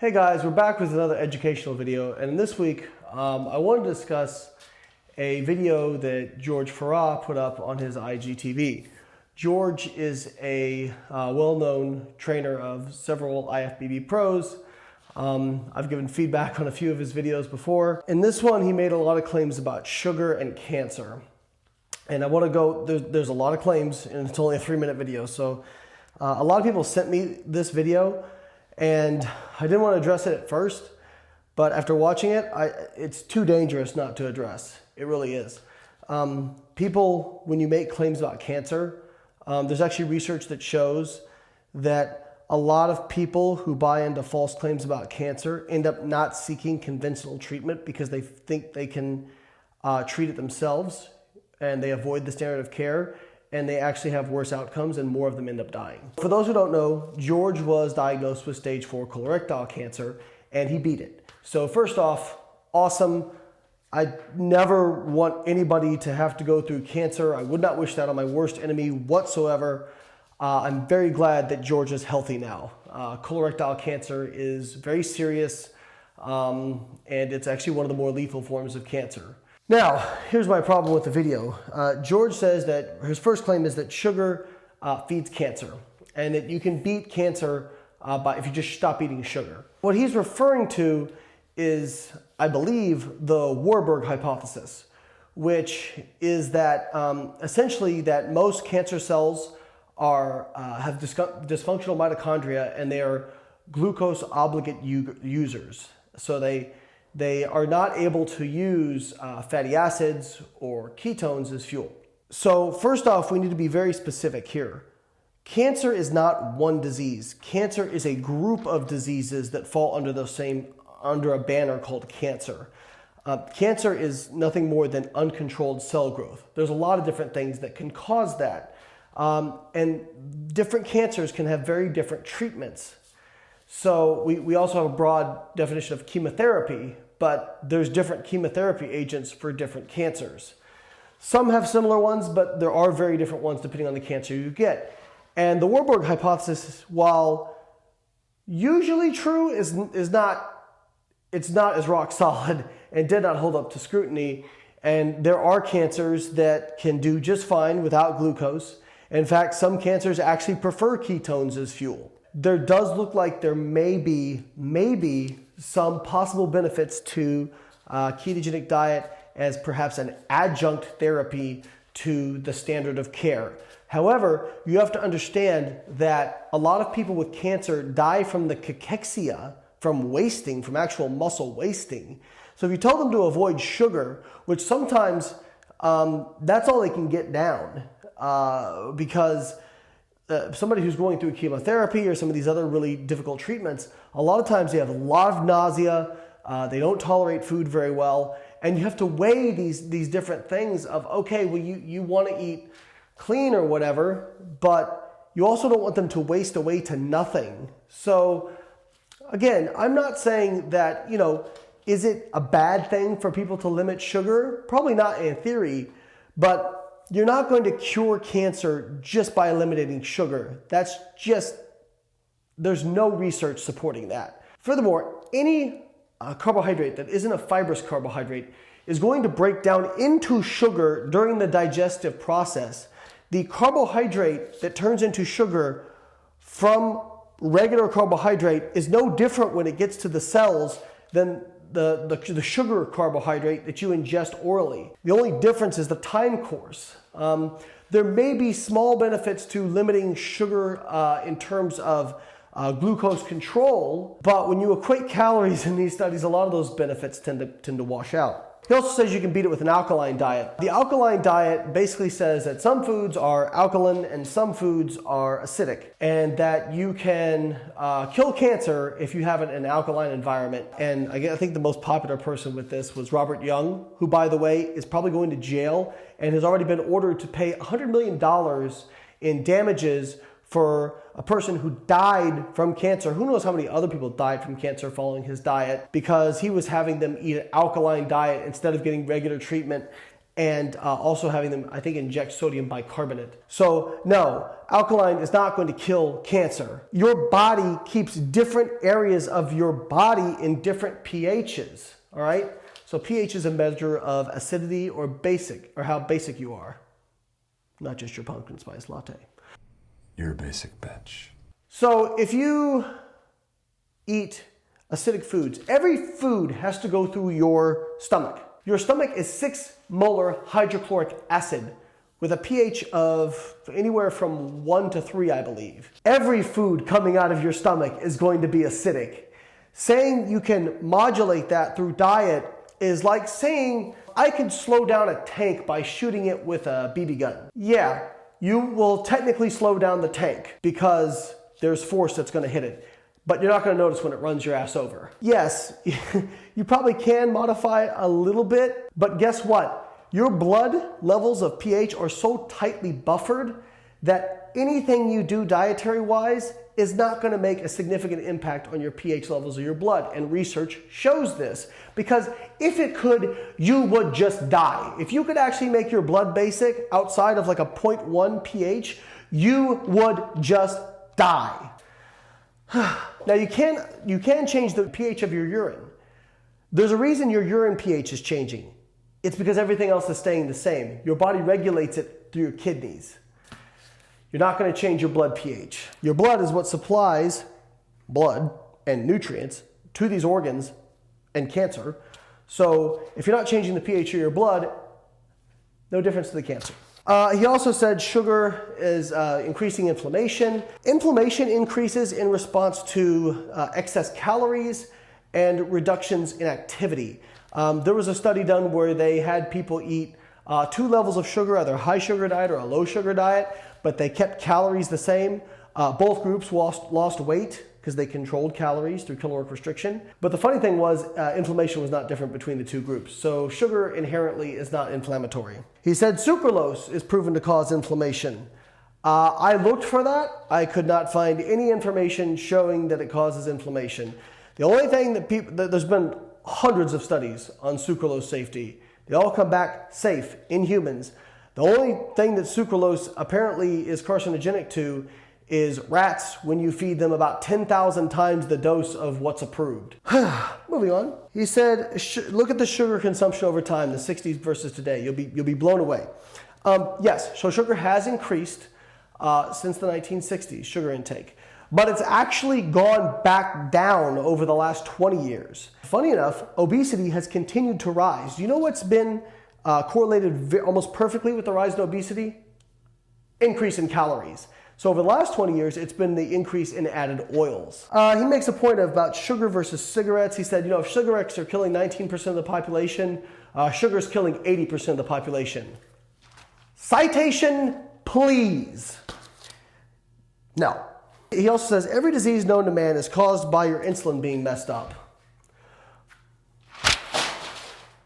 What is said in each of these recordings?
Hey guys, we're back with another educational video, and this week I wanted to discuss a video that George Farah put up on his IGTV. George is a well-known trainer of several IFBB pros. I've given feedback on a few of his videos before. In this one, he made a lot of claims about sugar and cancer. And I want to go, there's a lot of claims, and it's only a 3-minute video. So a lot of people sent me this video, and I didn't want to address it at first, but after watching it, it's too dangerous not to address. It really is. People, when you make claims about cancer, there's actually research that shows that a lot of people who buy into false claims about cancer end up not seeking conventional treatment because they think they can treat it themselves, and they avoid the standard of care, and they actually have worse outcomes, and more of them end up dying. For those who don't know, George was diagnosed with stage 4 colorectal cancer, and he beat it. So first off, awesome. I never want anybody to have to go through cancer. I would not wish that on my worst enemy whatsoever. I'm very glad that George is healthy now. Colorectal cancer is very serious, and it's actually one of the more lethal forms of cancer. Now, here's my problem with the video. George says that his first claim is that sugar feeds cancer, and that you can beat cancer if you just stop eating sugar. What he's referring to is, I believe, the Warburg hypothesis, which is that essentially that most cancer cells have dysfunctional mitochondria, and they are glucose obligate users. So they are not able to use fatty acids or ketones as fuel. So first off, we need to be very specific here. Cancer is not one disease. Cancer is a group of diseases that fall under a banner called cancer. Cancer is nothing more than uncontrolled cell growth. There's a lot of different things that can cause that. And different cancers can have very different treatments. So we also have a broad definition of chemotherapy, but there's different chemotherapy agents for different cancers. Some have similar ones, but there are very different ones depending on the cancer you get. And the Warburg hypothesis, while usually true, it's not as rock solid and did not hold up to scrutiny. And there are cancers that can do just fine without glucose. In fact, some cancers actually prefer ketones as fuel. There does look like there may be some possible benefits to ketogenic diet as perhaps an adjunct therapy to the standard of care. However, you have to understand that a lot of people with cancer die from the cachexia, from wasting, from actual muscle wasting. So if you tell them to avoid sugar, which sometimes that's all they can get down, because somebody who's going through chemotherapy or some of these other really difficult treatments, a lot of times they have a lot of nausea, they don't tolerate food very well, and you have to weigh these different things of, okay, well, you want to eat clean or whatever, but you also don't want them to waste away to nothing. So again, I'm not saying that, is it a bad thing for people to limit sugar? Probably not in theory, but you're not going to cure cancer just by eliminating sugar. There's no research supporting that. Furthermore, any carbohydrate that isn't a fibrous carbohydrate is going to break down into sugar during the digestive process. The carbohydrate that turns into sugar from regular carbohydrate is no different when it gets to the cells than the sugar carbohydrate that you ingest orally. The only difference is the time course. There may be small benefits to limiting sugar in terms of glucose control, but when you equate calories in these studies, a lot of those benefits tend to wash out. He also says you can beat it with an alkaline diet. The alkaline diet basically says that some foods are alkaline and some foods are acidic, and that you can kill cancer if you have an alkaline environment. And I think the most popular person with this was Robert Young, who, by the way, is probably going to jail and has already been ordered to pay $100 million in damages for a person who died from cancer. Who knows how many other people died from cancer following his diet, because he was having them eat an alkaline diet instead of getting regular treatment. and also having them, I think, inject sodium bicarbonate. So no, alkaline is not going to kill cancer. Your body keeps different areas of your body in different pHs, all right? So pH is a measure of acidity or basic, or how basic you are, not just your pumpkin spice latte. You're a basic bitch. So if you eat acidic foods, every food has to go through your stomach. Your stomach is 6 molar hydrochloric acid with a pH of anywhere from 1 to 3, I believe. Every food coming out of your stomach is going to be acidic. Saying you can modulate that through diet is like saying I can slow down a tank by shooting it with a BB gun. Yeah, you will technically slow down the tank because there's force that's going to hit it, but you're not going to notice when it runs your ass over. Yes, you probably can modify a little bit, but guess what? Your blood levels of pH are so tightly buffered that anything you do dietary-wise is not going to make a significant impact on your pH levels of your blood. And research shows this. Because if it could, you would just die. If you could actually make your blood basic outside of like a 0.1 pH, you would just die. Now you can change the pH of your urine. There's a reason your urine pH is changing. It's because everything else is staying the same. Your body regulates it through your kidneys. You're not going to change your blood pH. Your blood is what supplies blood and nutrients to these organs and cancer. So if you're not changing the pH of your blood, no difference to the cancer. He also said sugar is increasing inflammation. Inflammation increases in response to excess calories and reductions in activity. There was a study done where they had people eat 2 levels of sugar, either a high sugar diet or a low sugar diet, but they kept calories the same. Both groups lost weight because they controlled calories through caloric restriction. But the funny thing was inflammation was not different between the 2 groups. So sugar inherently is not inflammatory. He said sucralose is proven to cause inflammation. I looked for that. I could not find any information showing that it causes inflammation. The only thing there's been hundreds of studies on sucralose safety. They all come back safe in humans. The only thing that sucralose apparently is carcinogenic to is rats when you feed them about 10,000 times the dose of what's approved. Moving on. He said, look at the sugar consumption over time, the 60s versus today. You'll be blown away. Yes, so sugar has increased since the 1960s, sugar intake. But it's actually gone back down over the last 20 years. Funny enough, obesity has continued to rise. You know what's been correlated almost perfectly with the rise in obesity? Increase in calories. So over the last 20 years, it's been the increase in added oils. He makes a point about sugar versus cigarettes. He said, if cigarettes are killing 19% of the population, sugar is killing 80% of the population. Citation, please. No. He also says, every disease known to man is caused by your insulin being messed up.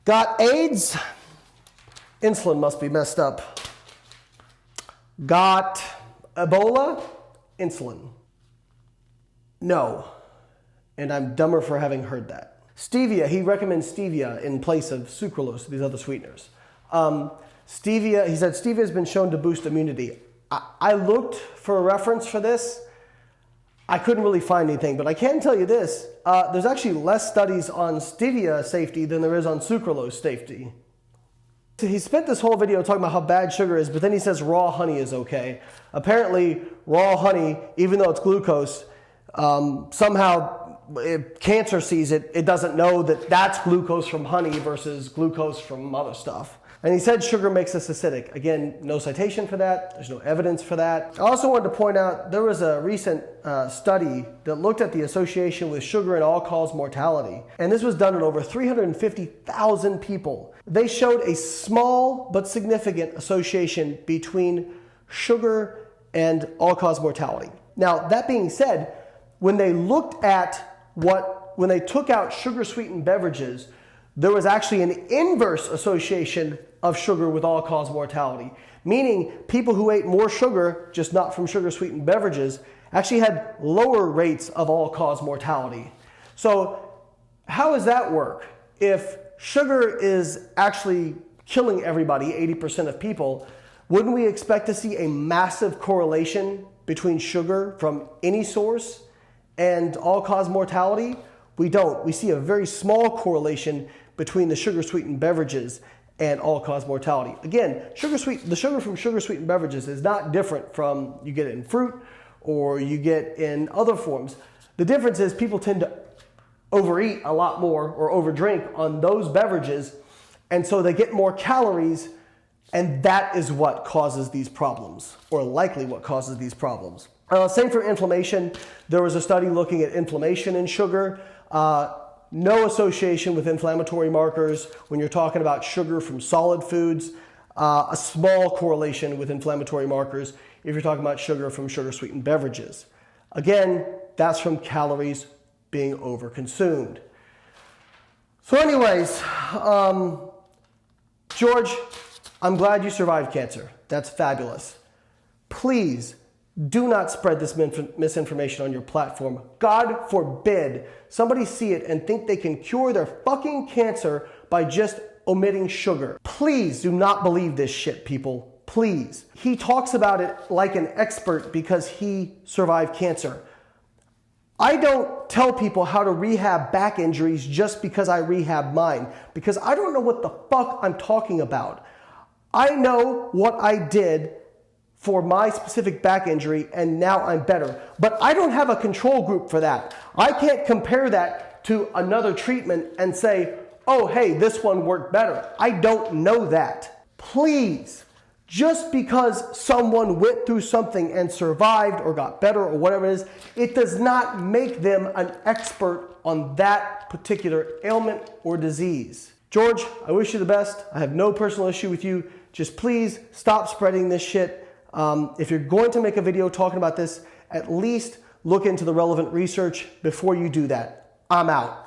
Got AIDS? Insulin must be messed up. Got Ebola? Insulin. No. And I'm dumber for having heard that. Stevia, he recommends stevia in place of sucralose, these other sweeteners. Stevia, he said stevia has been shown to boost immunity. I looked for a reference for this. I couldn't really find anything, but I can tell you this. There's actually less studies on stevia safety than there is on sucralose safety. So he spent this whole video talking about how bad sugar is, but then he says raw honey is okay. Apparently, raw honey, even though it's glucose, somehow if cancer sees it, it doesn't know that that's glucose from honey versus glucose from other stuff. And he said sugar makes us acidic. Again, no citation for that. There's no evidence for that. I also wanted to point out there was a recent study that looked at the association with sugar and all-cause mortality. And this was done on over 350,000 people. They showed a small but significant association between sugar and all-cause mortality. Now, that being said, when they looked at when they took out sugar-sweetened beverages, there was actually an inverse association of sugar with all-cause mortality, meaning people who ate more sugar, just not from sugar-sweetened beverages, actually had lower rates of all-cause mortality. So how does that work? If sugar is actually killing everybody, 80% of people, wouldn't we expect to see a massive correlation between sugar from any source and all-cause mortality? We don't. We see a very small correlation between the sugar-sweetened beverages and all-cause mortality. Again, the sugar from sugar-sweetened beverages is not different from you get it in fruit or you get in other forms. The difference is people tend to overeat a lot more or overdrink on those beverages, and so they get more calories, and that is what causes these problems, or likely what causes these problems. Same for inflammation. There was a study looking at inflammation in sugar. No association with inflammatory markers when you're talking about sugar from solid foods. A small correlation with inflammatory markers if you're talking about sugar from sugar-sweetened beverages. Again, that's from calories being overconsumed. So anyways, George, I'm glad you survived cancer. That's fabulous. Please do not spread this misinformation on your platform. God forbid somebody see it and think they can cure their fucking cancer by just omitting sugar. Please do not believe this shit, people. Please. He talks about it like an expert because he survived cancer. I don't tell people how to rehab back injuries just because I rehab mine, because I don't know what the fuck I'm talking about. I know what I did for my specific back injury, and now I'm better. But I don't have a control group for that. I can't compare that to another treatment and say, oh, hey, this one worked better. I don't know that. Please, just because someone went through something and survived or got better or whatever it is, it does not make them an expert on that particular ailment or disease. George, I wish you the best. I have no personal issue with you. Just please stop spreading this shit. If you're going to make a video talking about this, at least look into the relevant research before you do that. I'm out.